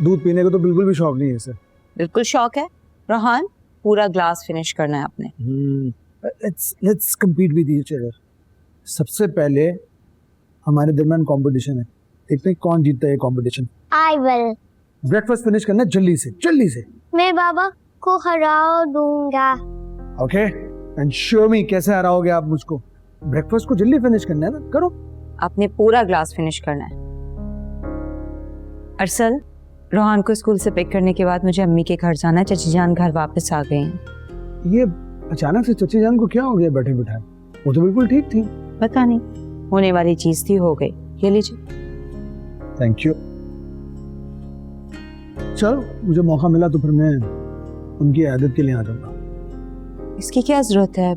दूध पीने का तो बिल्कुल भी शौक नहीं है सर। बिल्कुल शौक है रोहान, पूरा ग्लास फिनिश करना है आपने। Let's compete with each other। सबसे पहले हमारे दरमियान कंपटीशन है, देखते हैं कौन जीतता है competition. I will। Breakfast finish करना है जल्दी से जल्दी से। मैं बाबा को हरा दूंगा। ओके एंड शो मी कैसे हराओगे आप मुझको। ब्रेकफास्ट को जल्दी फिनिश करना है ना, करो। आपने पूरा ग्लास फिनिश करना है। अरसल, रोहान को स्कूल से पिक करने के बाद मुझे अम्मी के घर जाना है। चची जान घर वापस आ गए हैं। ये अचानक से चची जान को क्या हो गया बैठे बिठाए? वो तो बिल्कुल ठीक थी। पता नहीं, होने वाली चीज थी, हो गई। ये लीजिए। Thank you. चल मुझे मौका मिला तो फिर मैं उनकी आदत के लिए आ जाऊंगा। इसकी क्या जरूरत है,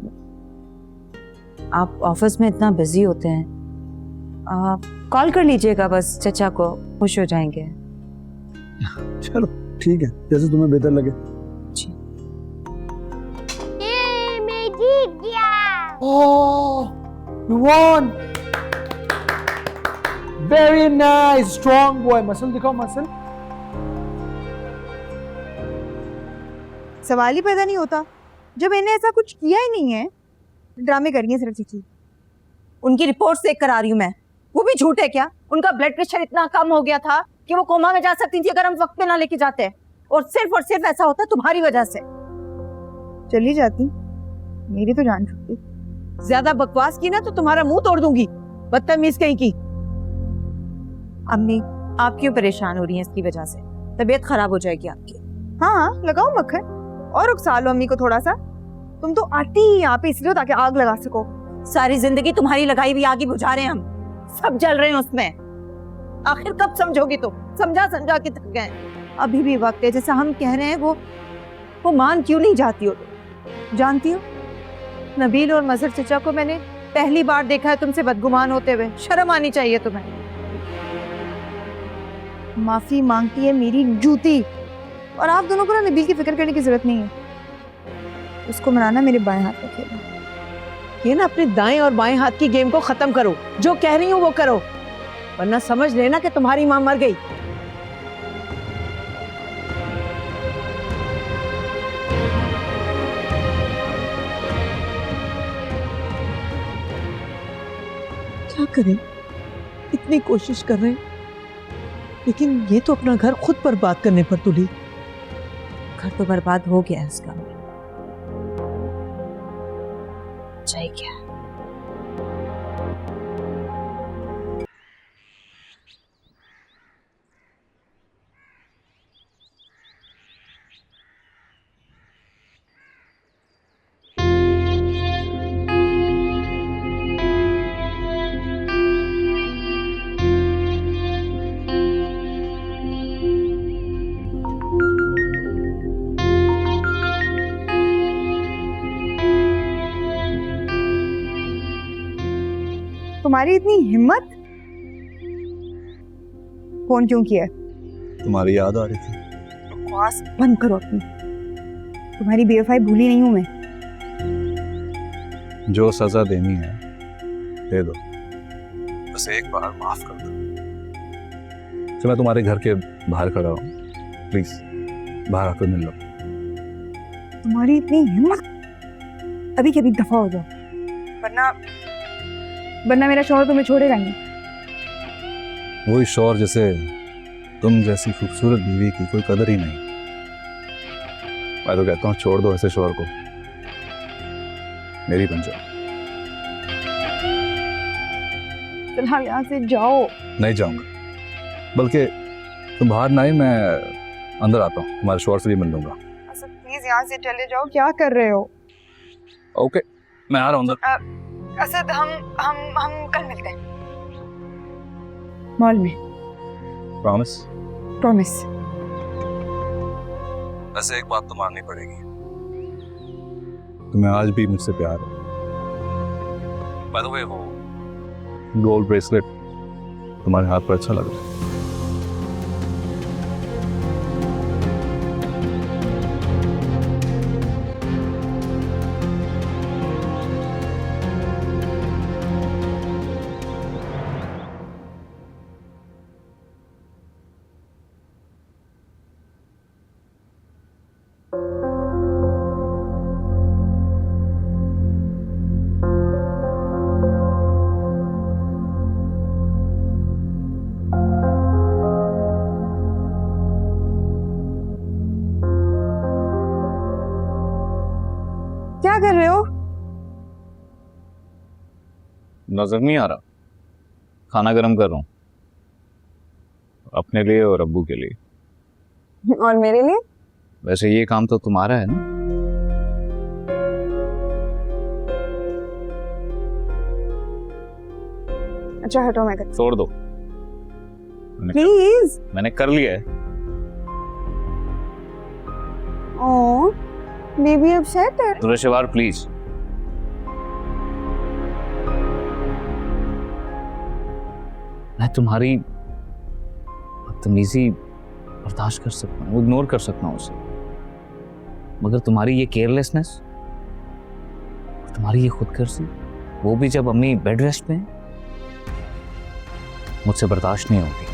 आप ऑफिस में इतना बिजी होते हैं। कॉल कर लीजिएगा बस, चचा को खुश हो जाएंगे। चलो ठीक है, जैसे तुम्हें बेहतर लगे। जी। ये मैं जीत गया। Oh, you won! Very nice, strong boy. Muscle दिखाओ मसल। सवाल ही पैदा नहीं होता जब इन्हें ऐसा कुछ किया ही नहीं है। ड्रामे कर रही है सिर्फ चीची। उनकी रिपोर्ट चेक करा रही हूँ मैं, वो भी झूठ है क्या? उनका ब्लड प्रेशर इतना कम हो गया था कि वो कोमा में जा सकती थी अगर हम वक्त पे ना लेके जाते, और सिर्फ ऐसा होता तुम्हारी वजह से। चली जाती, मेरी तो जान छूटती। ज्यादा बकवास की ना तो तुम्हारा मुंह तोड़ दूंगी, बदतमीज कहीं की। अम्मी, आप क्यों परेशान हो रही हैं इसकी वजह से? तबीयत खराब हो जाएगी आपकी। हाँ लगाओ मक्खन और उकसा लो अम्मी को थोड़ा सा। तुम तो आती ही यहाँ पे इसलिए ताकि आग लगा सको। सारी जिंदगी तुम्हारी लगाई हुई आग ही बुझा रहे हैं हम, सब जल रहे हैं उसमें। आखिर कब समझोगी तुम? समझा समझा के थक गए। अभी भी वक्त है, जैसा हम कह रहे हैं वो मान क्यों नहीं जाती हो तुम? जानती हो, नबील और मजहर चचा को मैंने पहली बार देखा है तुमसे बदगुमान होते हुए। शर्म आनी चाहिए तुम्हें। माफी मांगती है मेरी जूती। और आप दोनों को ना नबील की फिक्र करने की जरूरत नहीं है। उसको मनाना मेरे बाएं हाथ का खेल है। ये ना अपने दाएं और बाएं हाथ की गेम को खत्म करो। जो कह रही हूँ वो करो, वरना समझ लेना कि तुम्हारी मां मर गई। क्या करें, इतनी कोशिश कर रहे हैं, लेकिन ये तो अपना घर खुद बर्बाद करने पर तुली। घर तो बर्बाद हो गया है इसका, चाहिए क्या? तुम्हारी इतनी हिम्मत? फोन क्यों किया? तुम्हारी याद आ रही थी। बकवास बंद करो अपनी। तुम्हारी बेवफाई भूली नहीं हूं मैं। जो सजा देनी है दे दो, बस एक बार माफ कर दो। तो मैं तुम्हारे घर के बाहर खड़ा हूँ, प्लीज बाहर आकर मिल लो। तुम्हारी इतनी हिम्मत, अभी के अभी दफा हो जाओ, वरना मेरा शौहर तुम्हें छोड़ेगा नहीं। वही शौहर जैसे तुम जैसी खूबसूरत बीवी की कोई कदर ही नहीं। मैं तो कहता हूँ छोड़ दो ऐसे शौहर को, मेरी बन जाओ। फिलहाल यहाँ से जाओ। नहीं जाऊंगा, बल्कि तुम बाहर ना ही, मैं अंदर आता हूँ, तुम्हारे शौहर से भी मिल लूंगा। असद प्लीज यहाँ से चले जाओ, क्या कर रहे हो? ओके मैं आ रहा हूँ अंदर। असद हम कल मिलते हैं मॉल में। प्रॉमिस? प्रॉमिस। वैसे एक बात तो माननी पड़ेगी, तुम्हें आज भी मुझसे प्यार है। बाय द वे वो गोल्ड ब्रेसलेट तुम्हारे हाथ पर अच्छा लग रहा है। नजर नहीं आ रहा? खाना गर्म कर रहा हूँ अपने लिए और अब्बू के लिए। और मेरे लिए? वैसे ये काम तो तुम्हारा है ना? अच्छा हटो, मैं कर छोड़ दो, प्लीज। मैंने कर लिया है। ओ बेबी अपसेट है। तो शिवार प्लीज। मैं तुम्हारी बदतमीजी बर्दाश्त कर सकता हूँ, इग्नोर कर सकता हूँ उसे, मगर तुम्हारी ये केयरलेसनेस, तुम्हारी ये खुदगर्जी, वो भी जब अम्मी बेड रेस्ट पे हैं, मुझसे बर्दाश्त नहीं होगी।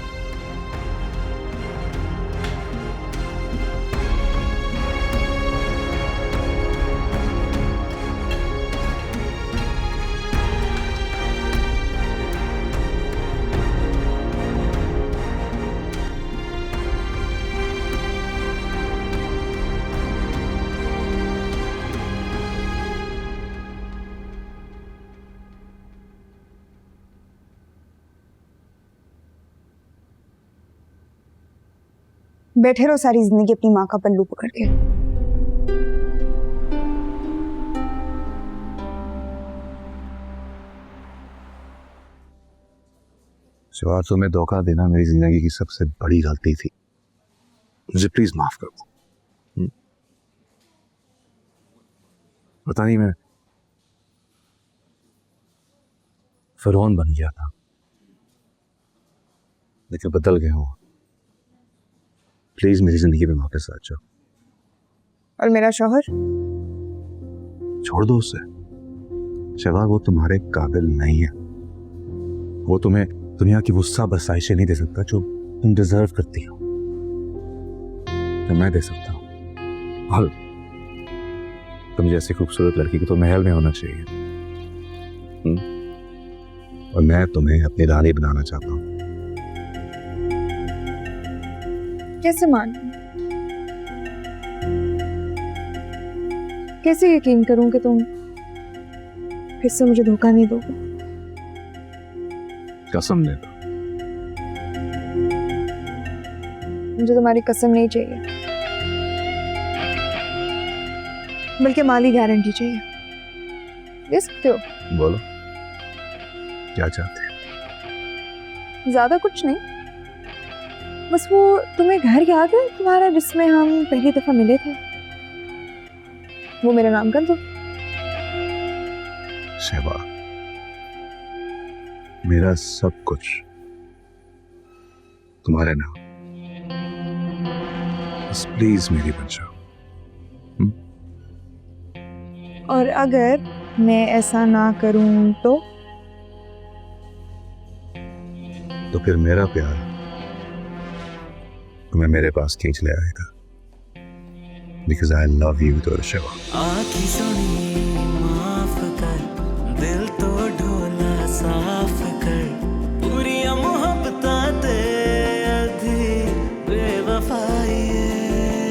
बैठे रहो सारी जिंदगी अपनी माँ का पल्लू पकड़ के। शिवार, तुम्हें धोखा देना मेरी जिंदगी की सबसे बड़ी गलती थी, मुझे प्लीज माफ कर दो। पता नहीं, मैं फिरौन बन गया था, लेकिन बदल गया हूं। प्लीज मेरी जिंदगी में वापस आ जाओ। और मेरा शौहर? छोड़ दो उसे शिवा, वो तुम्हारे काबिल नहीं है। वो तुम्हें दुनिया की वो सब आसाइशें नहीं दे सकता जो तुम डिजर्व करती हो, जो मैं दे सकता हूँ। और तुम जैसी खूबसूरत लड़की को तो महल में होना चाहिए, और मैं तुम्हें अपनी रानी बनाना चाहता हूँ। कैसे मान, कैसे यकीन करूं कि तुम फिर से मुझे धोखा नहीं दोगे? कसम दे दो। मुझे तुम्हारी कसम नहीं चाहिए, बल्कि माली गारंटी चाहिए। दे सकते हो? बोलो क्या चाहते हैं? ज्यादा कुछ नहीं, बस वो तुम्हें घर याद है तुम्हारा जिसमें हम पहली दफा मिले थे? वो मेरा नाम कर दो। शहबा, मेरा सब कुछ तुम्हारे नाम, बस प्लीज मेरी बन जाओ। और अगर मैं ऐसा ना करूं तो फिर मेरा प्यार तुम्हें मेरे पास खींच ले आएगा, बिकॉज आई लव यू तो शिवा। आँखी सोनी